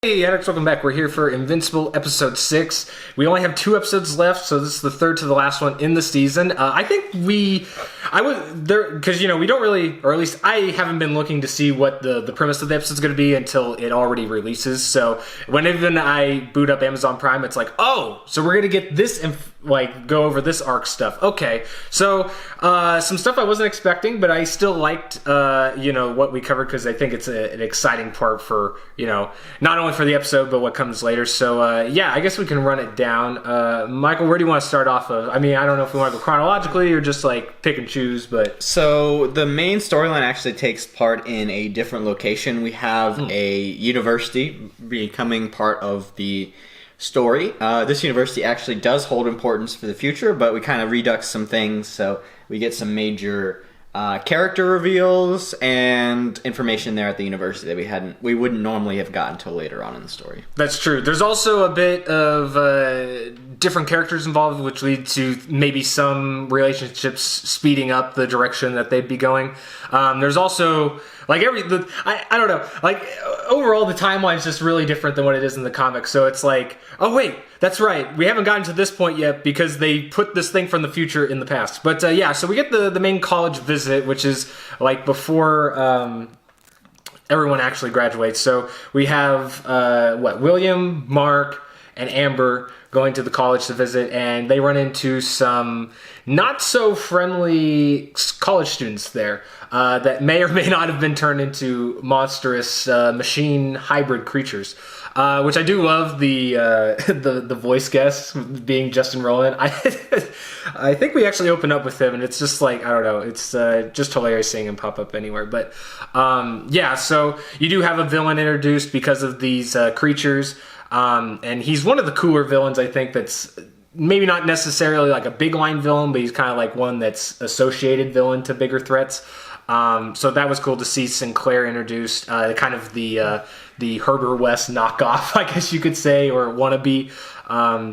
Hey addicts, welcome back. We're here for Invincible episode 6. We only have 2 episodes left, so this is the third to the last one in the season. Because we don't really, or at least I haven't been looking to see what the premise of the episode is going to be until it already releases. So whenever I boot up Amazon Prime, it's like, oh, so we're going to get this, go over this arc stuff. Okay, so some stuff I wasn't expecting, but I still liked, what we covered because I think it's an exciting part for, not only for the episode, but what comes later. So, I guess we can run it down. Michael, where do you want to start off of? I mean, I don't know if we want to go chronologically or just pick and choose, but... So, the main storyline actually takes part in a different location. We have a university becoming part of the story. This university actually does hold importance for the future, but we kind of redux some things, so we get some major character reveals and information there at the university that we wouldn't normally have gotten until later on in the story. That's true. There's also a bit of different characters involved, which lead to maybe some relationships speeding up the direction that they'd be going. There's also I don't know. Overall, the timeline's just really different than what it is in the comics. So it's like, oh wait, that's right. We haven't gotten to this point yet because they put this thing from the future in the past. But so we get the main college visit, which is before everyone actually graduates. So we have William, Mark, and Amber going to the college to visit, and they run into some not so friendly college students there that may or may not have been turned into monstrous machine hybrid creatures. Which I do love the voice guest being Justin Roiland. I think we actually open up with him, and it's just I don't know, it's just hilarious seeing him pop up anywhere. But so you do have a villain introduced because of these creatures. And he's one of the cooler villains, I think, that's maybe not necessarily a big line villain, but he's kind of one that's associated villain to bigger threats. So that was cool to see Sinclair introduced, kind of the Herbert West knockoff, I guess you could say, or wannabe.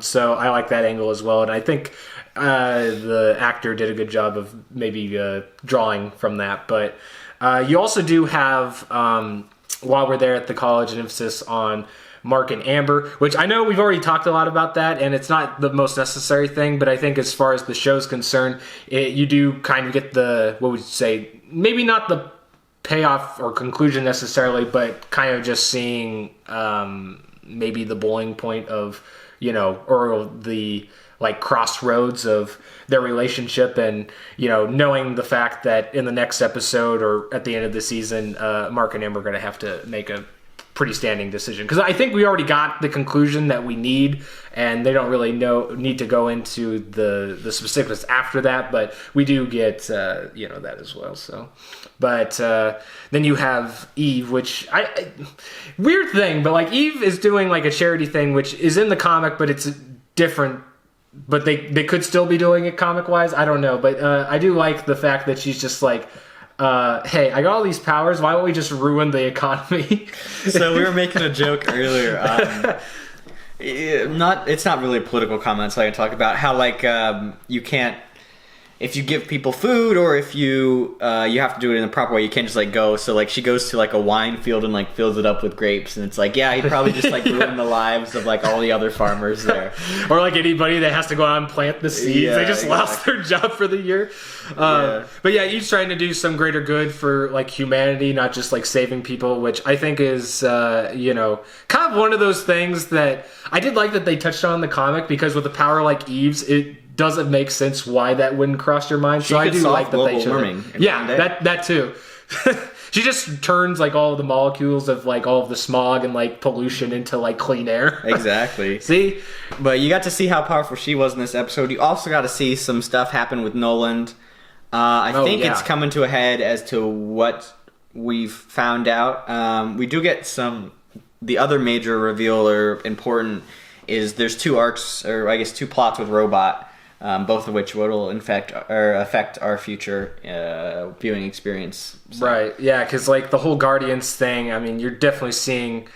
So I like that angle as well. And I think the actor did a good job of maybe drawing from that. But you also do have, while we're there at the college, an emphasis on Mark and Amber, which I know we've already talked a lot about that, and it's not the most necessary thing, but I think as far as the show's concerned, you do kind of get the, what would you say, maybe not the payoff or conclusion necessarily, but kind of just seeing maybe the boiling point of, or the crossroads of their relationship, and knowing the fact that in the next episode or at the end of the season, Mark and Amber are going to have to make a pretty standing decision, because I think we already got the conclusion that we need, and they don't really need to go into the specifics after that, but we do get that as well. So, but then you have Eve, which weird thing, but Eve is doing a charity thing, which is in the comic, but it's different. But they could still be doing it comic wise. I don't know, but I do like the fact that she's just hey, I got all these powers. Why don't we just ruin the economy? So we were making a joke earlier. It's not really a political comment, so I can talk about how you can't, if you give people food, or if you have to do it in the proper way, you can't just go. So she goes to a wine field and fills it up with grapes, and it's he'd probably just ruin the lives of all the other farmers there, or anybody that has to go out and plant the seeds. They just lost their job for the year. But each trying to do some greater good for humanity, not just saving people, which I think is kind of one of those things that I did like that they touched on in the comic, because with a power like Eve's, it doesn't make sense why that wouldn't cross your mind. So I do like that they showed it. Yeah, that too. She just turns all of the molecules of all of the smog and pollution into clean air. Exactly. See? But you got to see how powerful she was in this episode. You also got to see some stuff happen with Nolan. I think it's coming to a head as to what we've found out. We do get the other major reveal or important is there's 2 arcs, or I guess 2 plots with Robot. Both of which will affect our future viewing experience. So. Right, yeah, because the whole Guardians thing, I mean, you're definitely seeing...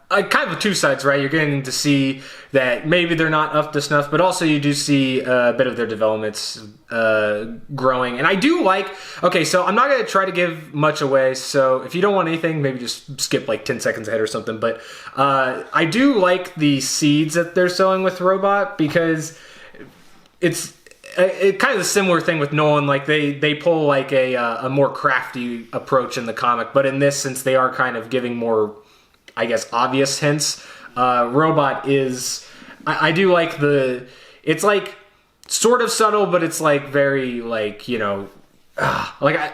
kind of two sides, right? You're getting to see that maybe they're not up to snuff, but also you do see a bit of their developments growing. And I do like, okay, so I'm not going to try to give much away, so if you don't want anything, maybe just skip like 10 seconds ahead or something. But I do like the seeds that they're sowing with Robot, because it's kind of a similar thing with Nolan. Like they pull like a more crafty approach in the comic, but in this, since they are kind of giving more, I guess, obvious hints, Robot is, I do like it's like sort of subtle, but it's like very like, you know, okay,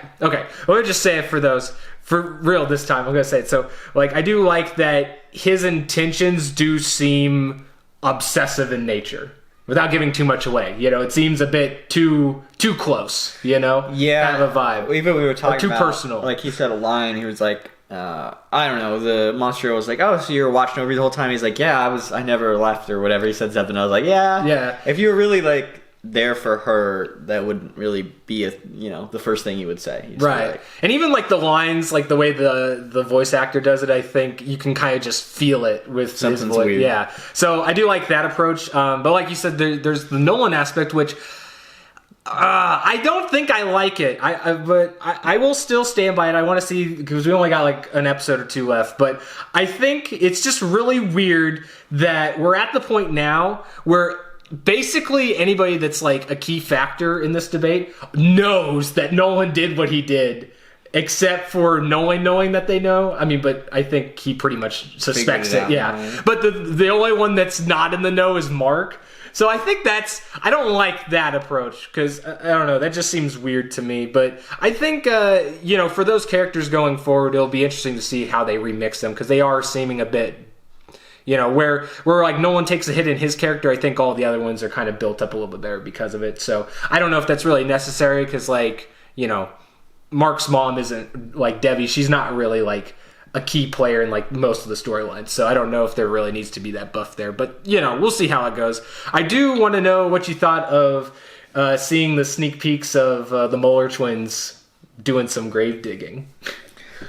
let me just say it for real this time. I'm gonna say it. So like, I do like that his intentions do seem obsessive in nature, without giving too much away. You know, it seems a bit too close, you know? Yeah. Kind of a vibe. Even we were talking too about, personal. Like, he said a line, he was like, I don't know, the monster was like, oh, so you were watching over me the whole time? He's like, yeah, I never left, or whatever. He said something. I was like, yeah. If you were really, like, there for her, that wouldn't really be the first thing you would say. Right. Like, and even like the lines, like the way the voice actor does it, I think you can kind of just feel it with his voice. Weird. Yeah. So I do like that approach. But like you said, there's the Nolan aspect, which I don't think I like it. But I will still stand by it. I want to see, because we only got like an episode or two left. But I think it's just really weird that we're at the point now where basically anybody that's like a key factor in this debate knows that Nolan did what he did, except for knowing that they know. I mean, but I think he pretty much suspects it. Yeah. Right. But the only one that's not in the know is Mark. So I think I don't like that approach, because I don't know, that just seems weird to me. But I think, for those characters going forward, it'll be interesting to see how they remix them, because they are seeming a bit, where like Nolan takes a hit in his character, I think all the other ones are kind of built up a little bit better because of it. So I don't know if that's really necessary, because like, Mark's mom isn't like Debbie. She's not really like a key player in like most of the storylines. So I don't know if there really needs to be that buff there, but we'll see how it goes. I do want to know what you thought of seeing the sneak peeks of the Moeller twins doing some grave digging.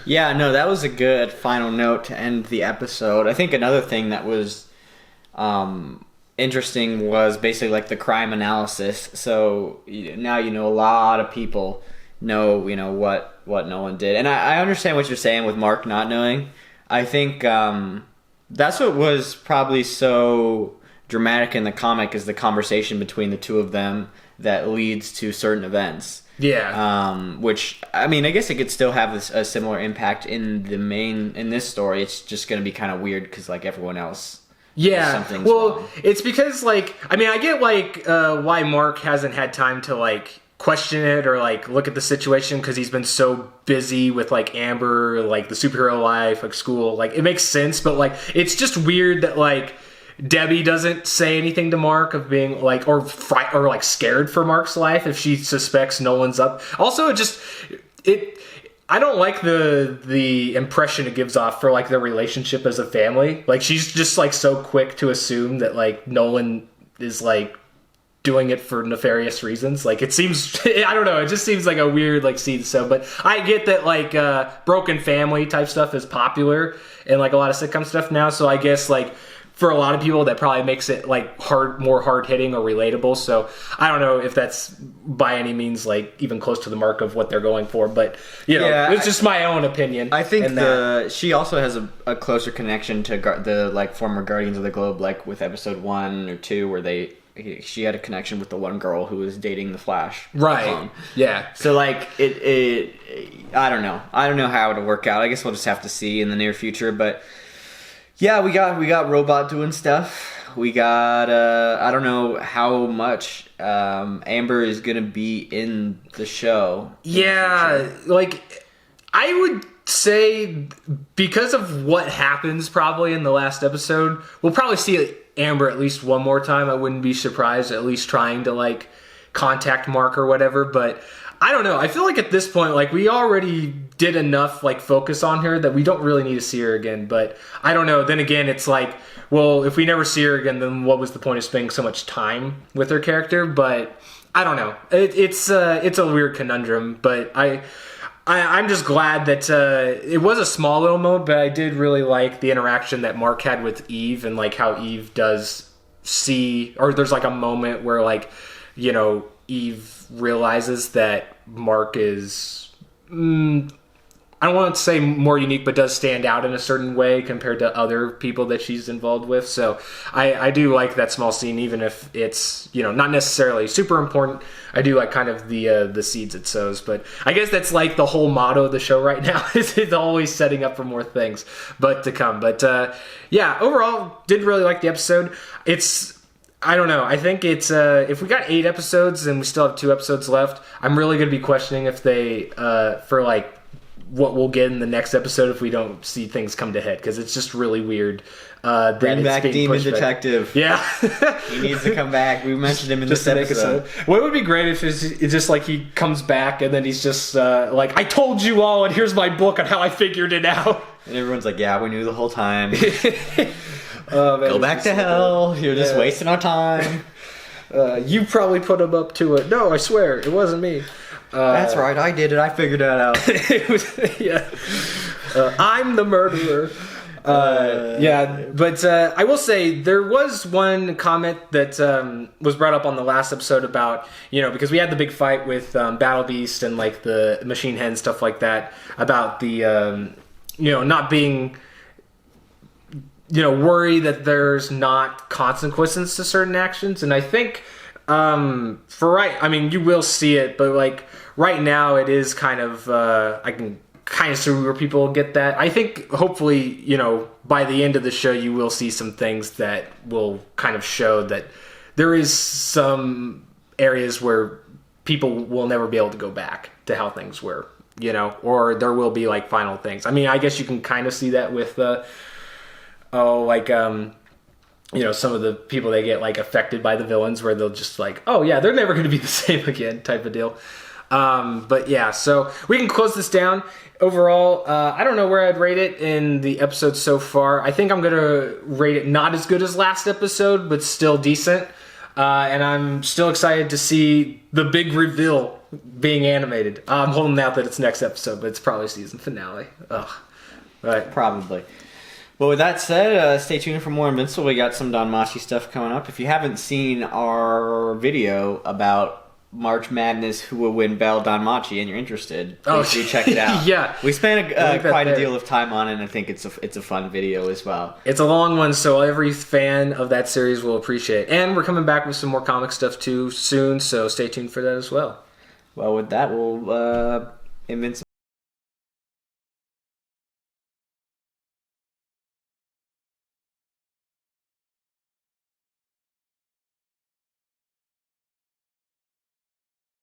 Yeah, no, that was a good final note to end the episode. I think another thing that was interesting was basically like the crime analysis. So now a lot of people know what Nolan did, and I understand what you're saying with Mark not knowing. I think that's what was probably so dramatic in the comic, is the conversation between the two of them that leads to certain events. Yeah. Which, I mean, I guess it could still have a similar impact in this story. It's just going to be kind of weird because, like, everyone else. Yeah. Well, wrong. It's because, like, I mean, I get, like, why Mark hasn't had time to, like, question it or, like, look at the situation, because he's been so busy with, like, Amber, like, the superhero life, like, school. Like, it makes sense, but, like, it's just weird that, like, Debbie doesn't say anything to Mark of being like, or like scared for Mark's life if she suspects Nolan's up. Also, I don't like the impression it gives off for like their relationship as a family. Like, she's just like so quick to assume that like Nolan is like doing it for nefarious reasons. Like, it seems, I don't know, it just seems like a weird like seed. So, but I get that like broken family type stuff is popular in like a lot of sitcom stuff now. So I guess like, for a lot of people, that probably makes it like more hard hitting or relatable. So I don't know if that's by any means like even close to the mark of what they're going for, but it's just my own opinion. I think she also has a closer connection to the like former Guardians of the Globe, like with episode 1 or 2, where she had a connection with the one girl who was dating the Flash. Right. Yeah. So like it I don't know how it'll work out. I guess we'll just have to see in the near future, but. Yeah, we got Robot doing stuff. We got I don't know how much Amber is gonna be in the show. Yeah, like I would say because of what happens probably in the last episode, we'll probably see Amber at least one more time. I wouldn't be surprised, at least trying to like contact Mark or whatever, but I don't know. I feel like at this point, like, we already did enough, like, focus on her that we don't really need to see her again. But I don't know. Then again, it's like, well, if we never see her again, then what was the point of spending so much time with her character? But I don't know. It's a weird conundrum. But I'm just glad that it was a small little moment, but I did really like the interaction that Mark had with Eve, and like how Eve does see, or there's like a moment where like, you know, Eve realizes that Mark is, I don't want to say more unique, but does stand out in a certain way compared to other people that she's involved with. So I do like that small scene, even if it's, you know, not necessarily super important. I do like kind of the seeds it sows. But I guess that's like the whole motto of the show right now is it's always setting up for more things but to come. But yeah, overall, did really like the episode. I don't know. I think it's if we got 8 episodes and we still have 2 episodes left, I'm really going to be questioning if they for like what we'll get in the next episode if we don't see things come to head, because it's just really weird. Bring back Demon Detective. Yeah. He needs to come back. We mentioned him in this episode. What would be great if it's just like he comes back and then he's just like, I told you all, and here's my book on how I figured it out. And everyone's like, yeah, we knew the whole time. Oh, man, go back to hell. You're just wasting our time. You probably put him up to it. No, I swear, it wasn't me. That's right, I did it. I figured that out. Yeah. I'm the murderer. Yeah, but I will say there was one comment that was brought up on the last episode about, you know, because we had the big fight with Battle Beast and like the Machine Hen, stuff like that, about the, you know, not being, you know, worry that there's not consequences to certain actions. And I think I mean, you will see it, but like right now it is kind of, I can kind of see where people get that. I think hopefully, you know, by the end of the show, you will see some things that will kind of show that there is some areas where people will never be able to go back to how things were, you know, or there will be like final things. I mean, I guess you can kind of see that with, you know, some of the people they get like affected by the villains, where they'll just like, oh yeah, they're never going to be the same again, type of deal. But yeah, so we can close this down. Overall, I don't know where I'd rate it in the episode so far. I think I'm going to rate it not as good as last episode, but still decent. And I'm still excited to see the big reveal being animated. I'm holding out that it's next episode, but it's probably season finale. Ugh. Right. Probably. Well, with that said, stay tuned for more Invincible. We got some Don Machi stuff coming up. If you haven't seen our video about March Madness, who will win Bell Don Machi, and you're interested, please do check it out. Yeah, we spent quite a deal of time on it, and I think it's a fun video as well. It's a long one, so every fan of that series will appreciate it. And we're coming back with some more comic stuff too soon, so stay tuned for that as well. Well, with that, we'll Invincible.